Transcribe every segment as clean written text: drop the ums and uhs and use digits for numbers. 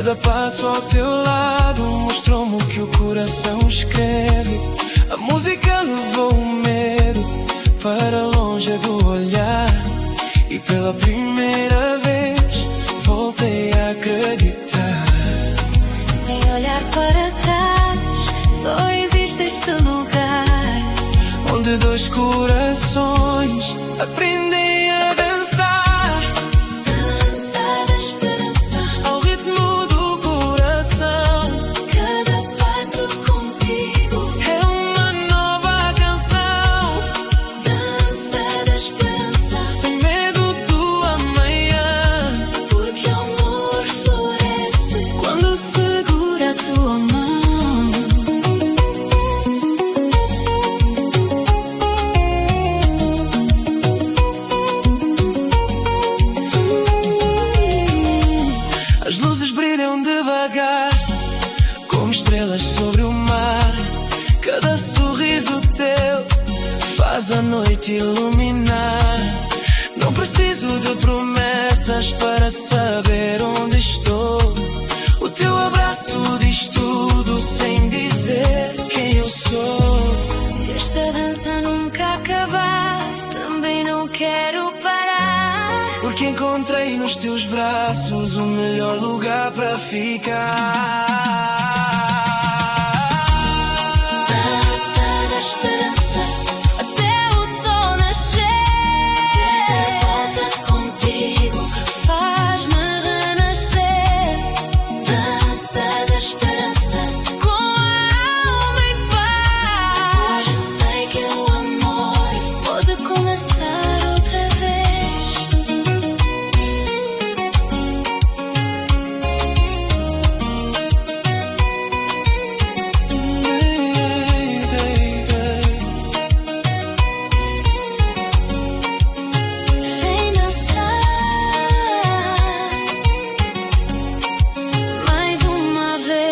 Cada passo ao teu lado mostrou-me o que o coração escreve. A música levou o medo para longe do olhar, e pela primeira vez voltei a acreditar. Sem olhar para trás, só existe este lugar onde dois corações aprendem a dançar. Dança da esperança ao ritmo do coração. Cada passo contigo é uma nova canção. Dança da esperança sem medo do amanhã, porque o amor floresce quando segura a tua mão. As luzes brilham devagar, como estrelas sobre o mar. Cada sorriso teu faz a noite iluminar. Não preciso de promessas para saber onde estou. O teu abraço diz tudo sem dizer quem eu sou. Se esta dança nunca acabar, também não quero parar, Porque encontrei nos teus braços o melhor lugar para ficar. dança da esperança até o sol nascer. De volta contigo faz-me renascer. Dança da esperança com a alma em paz. Hoje sei que o amor pode começar outra vez. Vem dançar mais uma vez.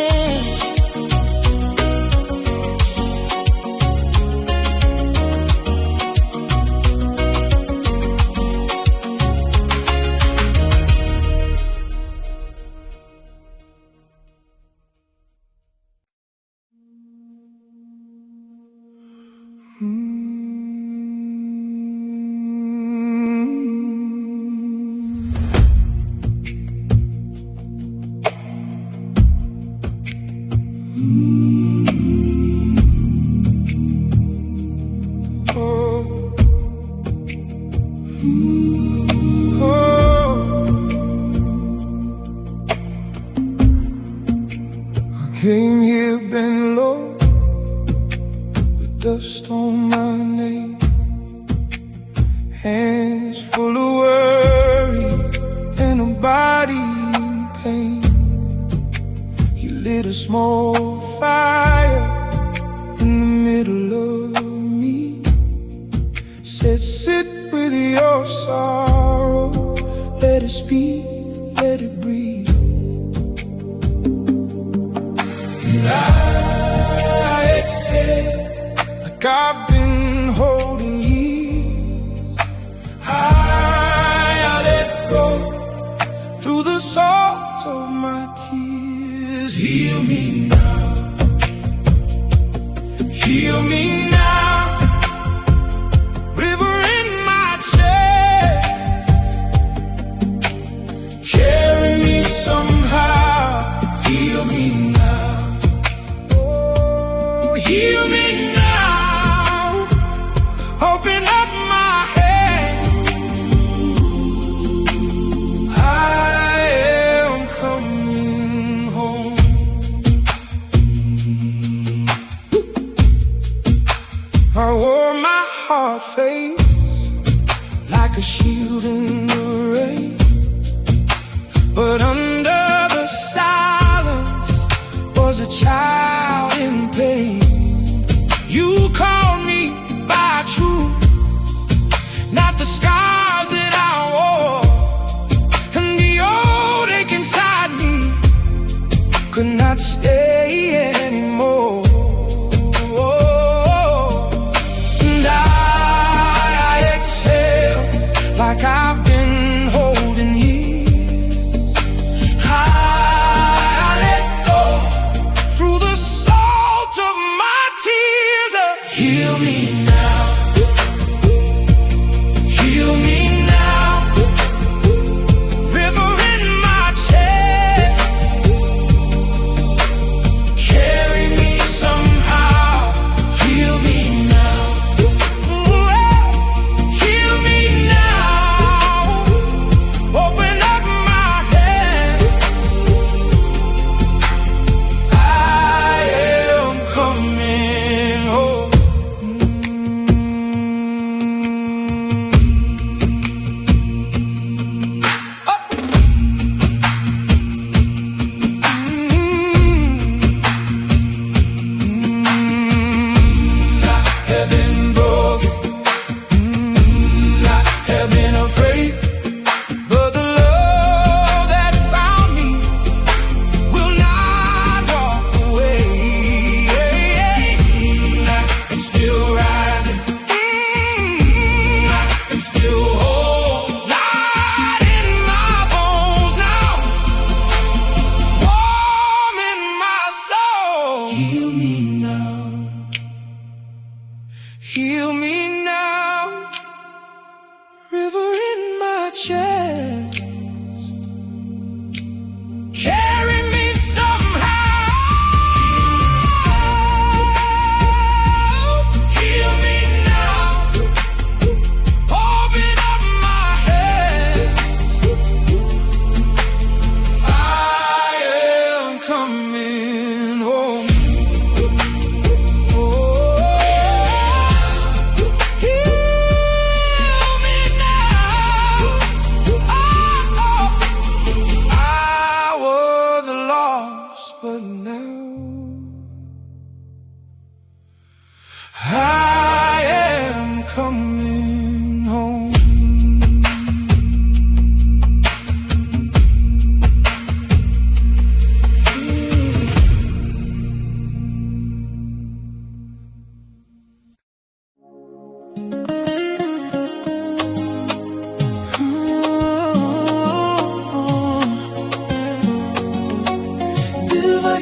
Came here bent low with dust on my name, hands full of worry and a body in pain. You lit a small fire in the middle of me, said sit with your sorrow, let it speak, let it breathe. I exhale like I've been holding years. I let go through the salt of my tears. Heal me now, heal me now. River in my chest, carry me somehow. Heal me now. Heal me now, open up my hands. I am coming home. I wore my hard face like a shield in the rain, but under the silence was a child in pain. You called me by truth, not the scars that I wore, and the old ache inside me could not stay anymore. And I exhale like I've been holding years. I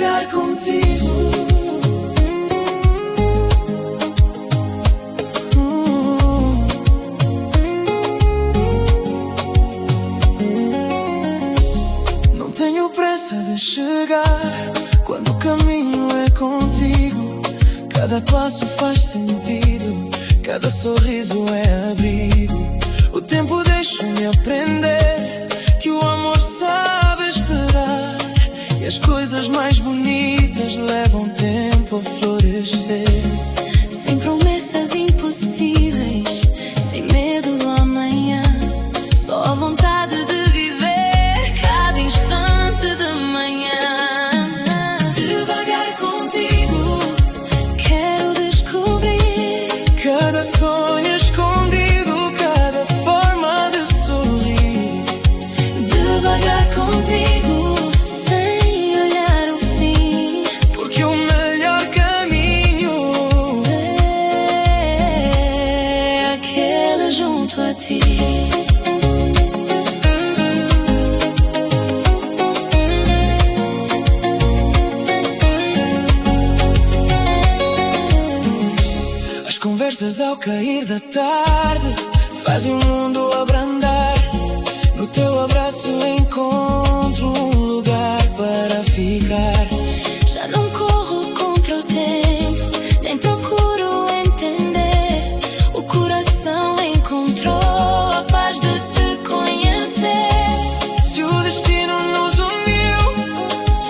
devagar contigo. Não tenho pressa de chegar quando o caminho é contigo. Cada passo faz sentido, cada sorriso é abrigo. O tempo deixa-me aprender que o amor sabe esperar, e as coisas mais bonitas levam tempo a florescer. Sem promessas impossíveis, sem medo do amanhã, só a vontade de viver cada instante de manhã. Devagar contigo, quero descobrir cada sonho escondido, cada forma de sorrir. devagar contigo, sem olhar o fim, Porque o melhor caminho é aquele junto a ti. As conversas ao cair da tarde fazem o mundo abrandar. No teu abraço encontro um lugar para ficar. Já não corro contra o tempo, nem procuro entender. O coração encontrou a paz de te conhecer. Se o destino nos uniu,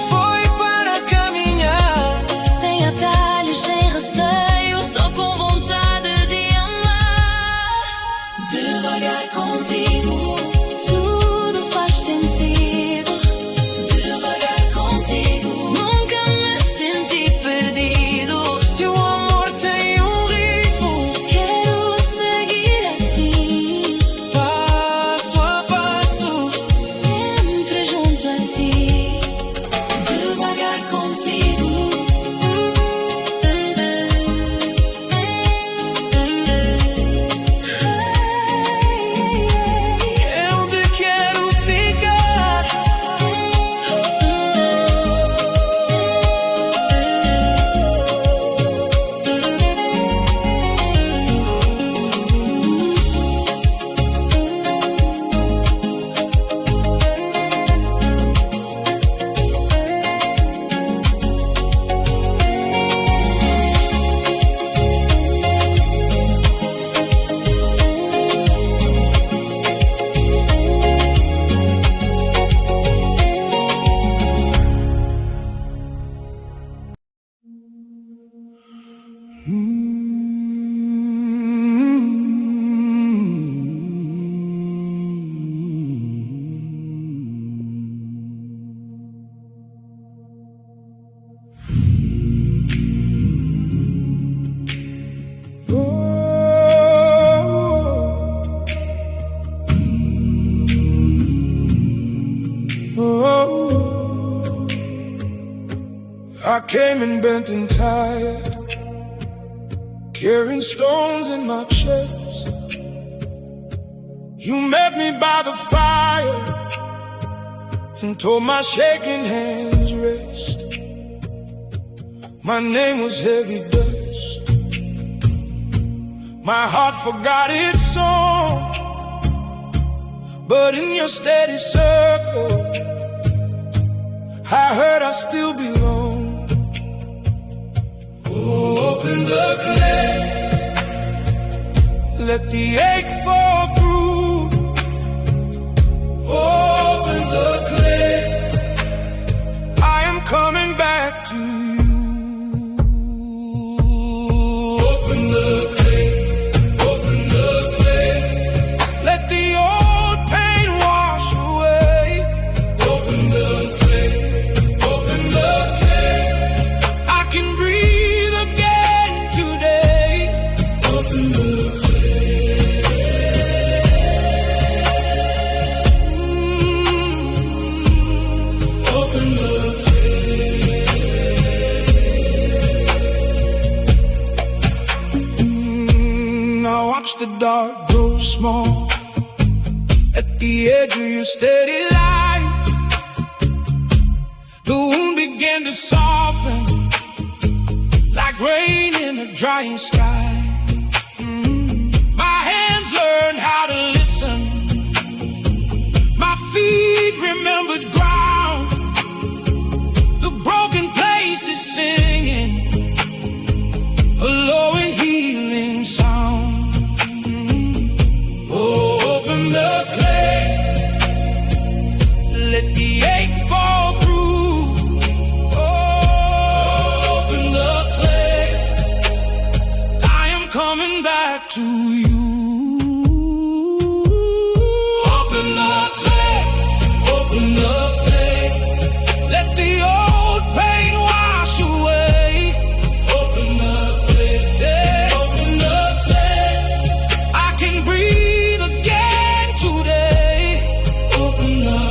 foi para caminhar. Sem atalhos, sem receio, só com vontade de amar. Devagar contigo, Tudo faz sentido. devagar contigo. Nunca me senti perdido. Se o amor tem um ritmo, Quero seguir assim, passo a passo, sempre junto a ti. devagar contigo. Eu te quero ficar. I came in bent and tired, carrying stones in my chest. You met me by the fire and told my shaking hands rest. My name was heavy dust. My heart forgot its song, but in your steady circle I heard I still belong. Oh, open the clay, let the ache fall through. Open the clay, I am coming back to you. Open the clay, open the clay, let the old pain wash away. Open the clay, open the clay, I can breathe again today. Open the open the I watch the dark grow small at the edge of your steady light. The wound began began to soften like rain in a drying sky. My hands learned how to listen. My feet remembered ground. The broken places singing a low and healing sound. Oh, open the clay, let the ache fall through. Oh, open the clay, I am coming back to you. Open the clay, open the clay, let the old pain wash away. Open the clay, yeah. Open the clay, I can breathe again today. Open the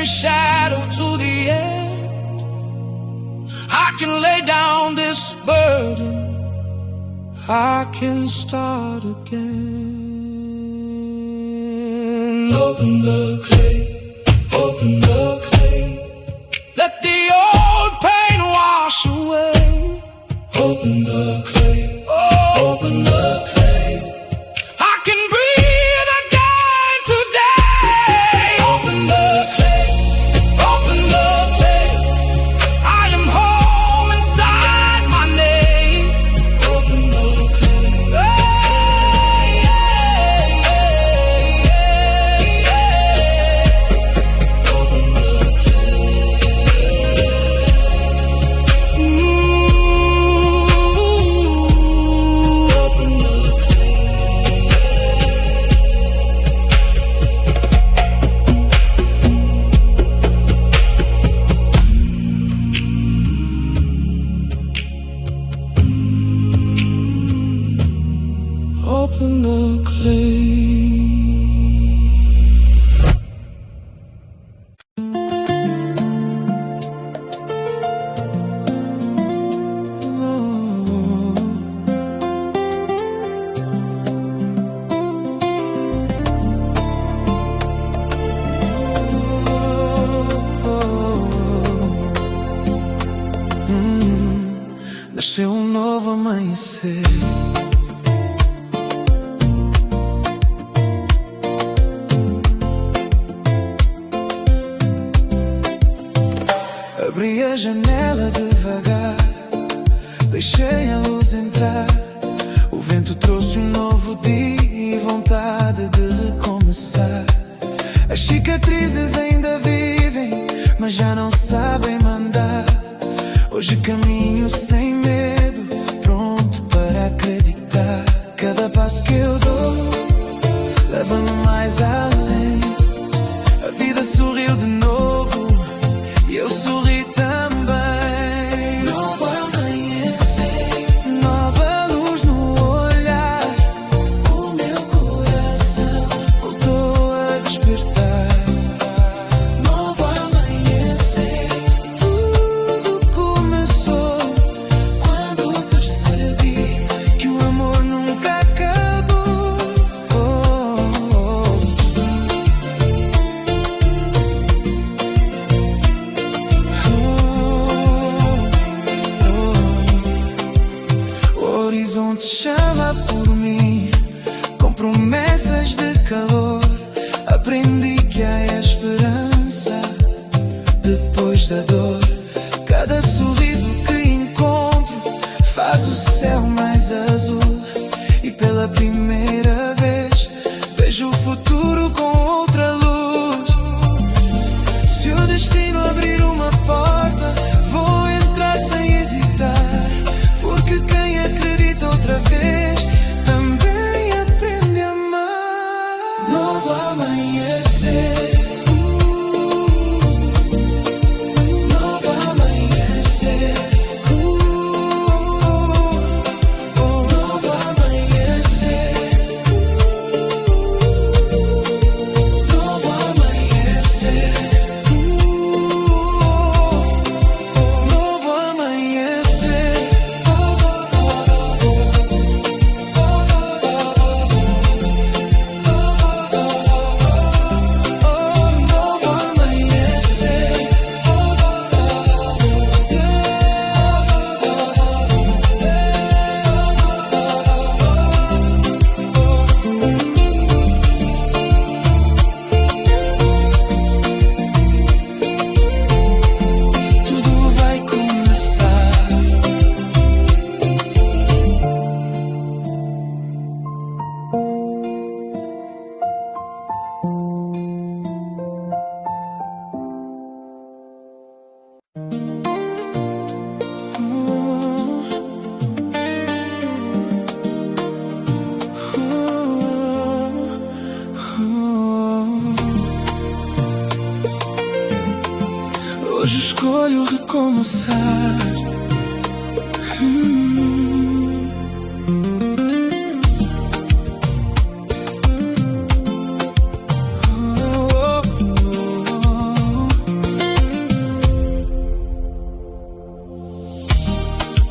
shadow to the end. I can lay down this burden, I can start again. Open the clay, open the clay, let the old pain wash away. Open the clay, oh, open the clay, I can breathe again today. Open the clay, open the clay, I am home inside my name. Open the clay, hey, yeah, yeah, yeah. Open the open the open the clay. Nasceu um novo amanhecer. Abri a janela devagar, deixei a luz entrar. O vento trouxe um novo dia e vontade de recomeçar. As cicatrizes ainda vivem, mas já não sabem mandar. Hoje caminho sem medo, pronto para acreditar. Cada passo que eu dou leva-me mais além. A vida sorriu de novo e eu sorri também. Novo amanhecer, nova luz no olhar. O meu coração voltou a despertar. Novo amanhecer, tudo começou quando percebi que o amor nunca acabou. escolho recomeçar.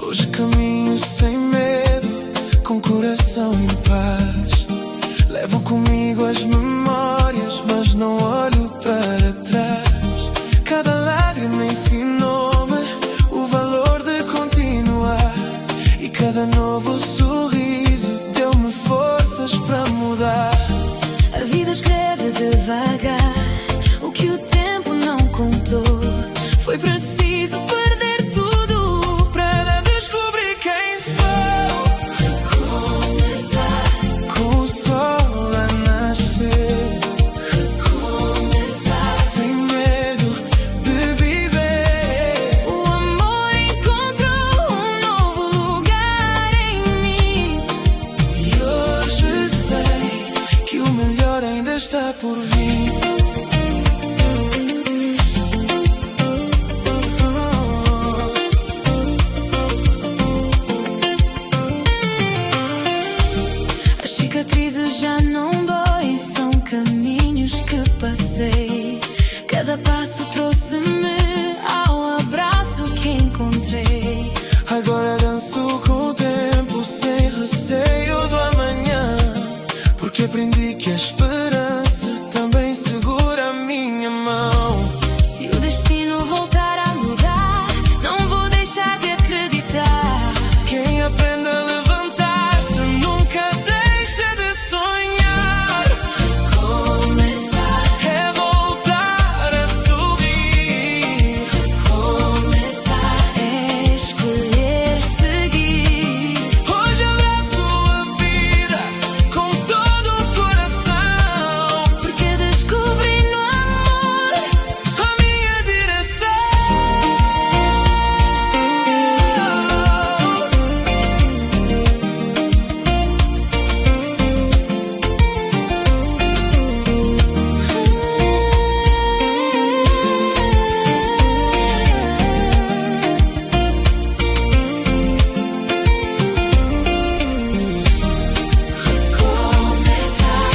Hoje caminho sem medo, com coração em paz. Levo comigo as memórias, mas não olho para trás. Cada lágrima ensinou-me o valor de continuar, e cada novo sorriso deu-me forças para mudar. A vida escreve devagar o que o tempo não contou. Foi preciso perder tudo para descobrir quem sou. Recomeçar, com o sol a nascer, recomeçar. sem medo de viver. O amor encontrou um novo lugar em mim, E hoje sei que o melhor ainda está por vir. as cicatrizes já não doem, são caminhos que passei. Cada passo trouxe-me ao abraço que encontrei. Agora danço com o tempo, sem receio do amanhã, porque aprendi que a esperança também segura a minha mão. Se o destino voltar a mudar, não vou deixar de acreditar. Quem aprende a levantar-se nunca deixa de sonhar. Começar, É voltar a sorrir. começar, é escolher seguir. Hoje abraço a vida com todo o coração, Porque descobri no amor a minha direção. Começar,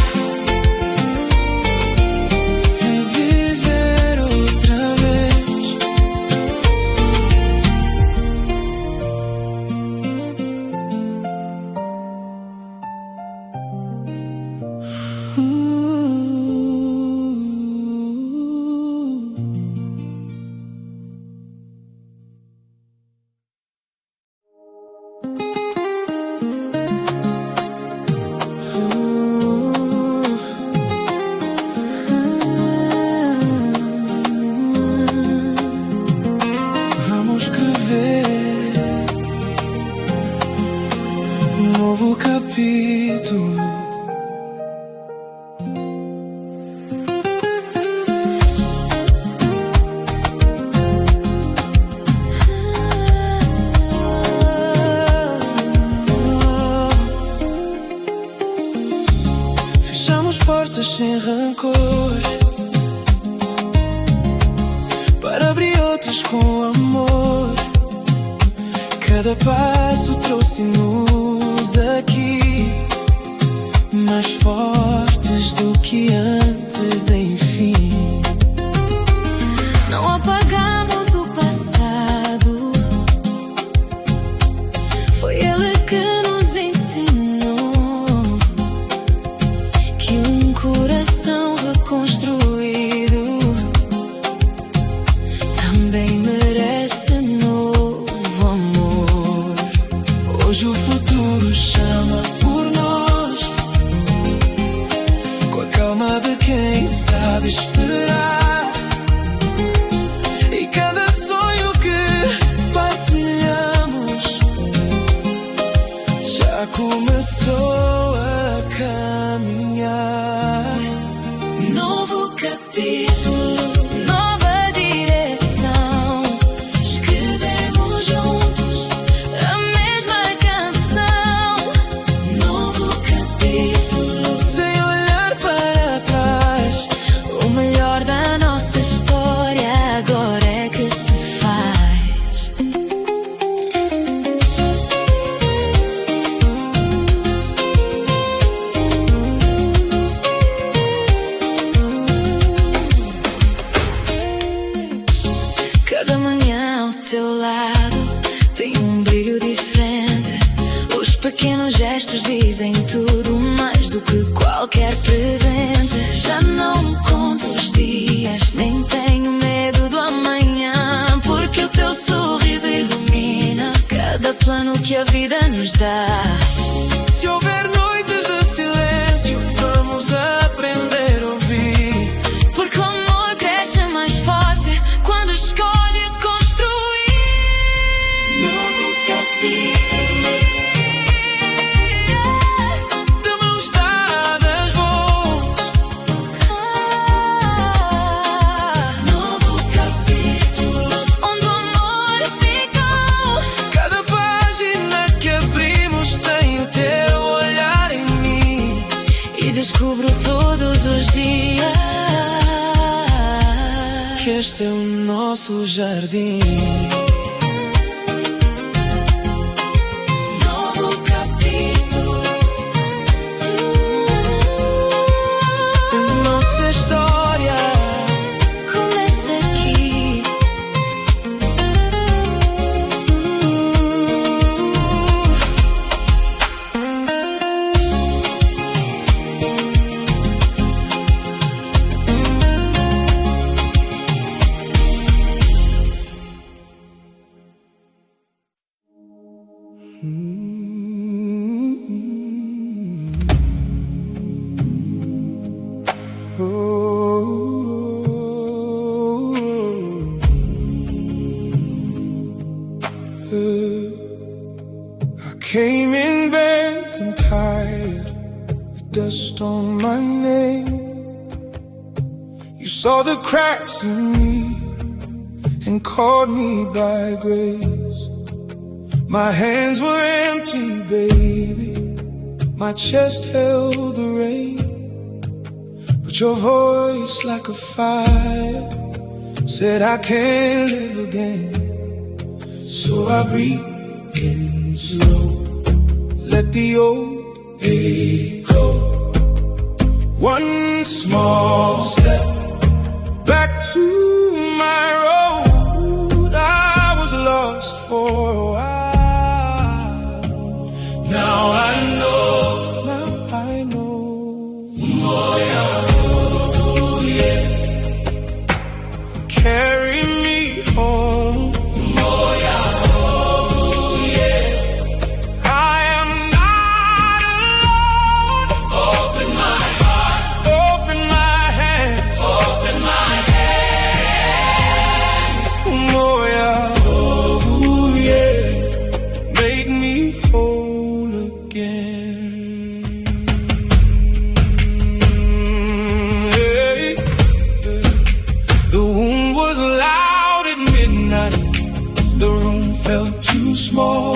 É viver outra vez. Vamos escrever um novo capítulo. Fechamos portas sem rancor para abrir outras com amor. Cada passo trouxe-nos aqui, mais fortes do que antes, enfim. não apagamos o passado. Foi ele que nos ensinou que um coração reconstruído também merece novo amor. Hoje o futuro chama por nós, com a calma de quem sabe esperar. E cada sonho que partilhamos já começou a caminhar. Novo capítulo, nova direção. Escrevemos juntos a mesma canção. Novo capítulo, Sem olhar para trás, o melhor da nossa história agora é que se gestos dizem tudo, mais do que qualquer presente. Já não conto os dias, nem tenho medo do amanhã, porque o teu sorriso ilumina cada plano que a vida nos dá. Se houver noites de silêncio, vamos aprender a ouvir, porque o amor cresce mais forte quando escolhe construir. Novo capítulo. Descubro todos os dias que este é o nosso jardim. Novo capítulo. Nossa história começa aqui. I came in bent and tired, with dust on my name. You saw the cracks in me and called me by grace. My hands were empty, baby, my chest held the rain, but your voice like a fire said I can live again. So I breathe in slow, let the old day go. One small step back to my road. I was lost for a while. Now I know, now I know. Carry me home. I am not alone. Open my heart, open my hands, open my hands. Oh yeah, make me whole again. Hey, the wound was loud at midnight. The room felt too small.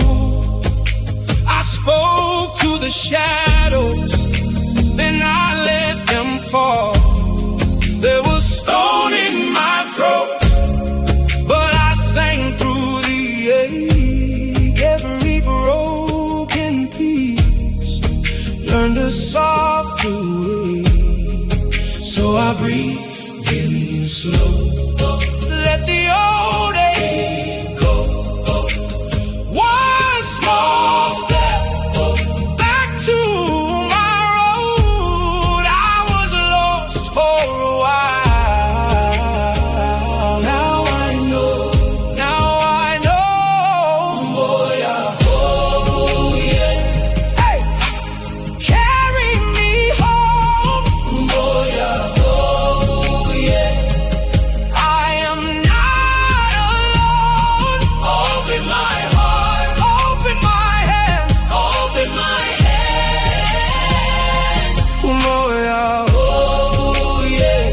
I spoke to the shadows, then I let them fall. There was stone in my throat, but I sang through the ache. Every broken piece learned a softer way. So I breathe in slow, let the old age go. One small step back to my road. I was lost for a while. Now I know, now I know. Oh yeah, hey, carry me home. Oh yeah, I am not alone. Open my heart, open my hands, open my hands. Oh yeah,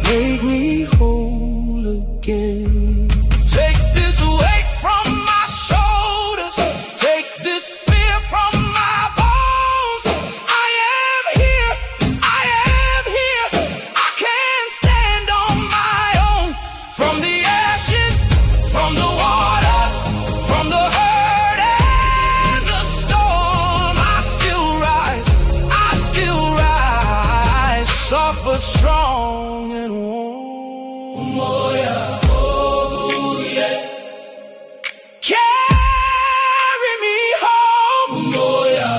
make me whole again. Take this weight from my shoulders, take this fear from my bones. I am here, I am here. I can stand on my own. From the ashes, from the water, from the hurt and the storm, I still rise, I still rise. Soft but strong and warm. Oh yeah. Carry me home. Oh yeah.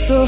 estou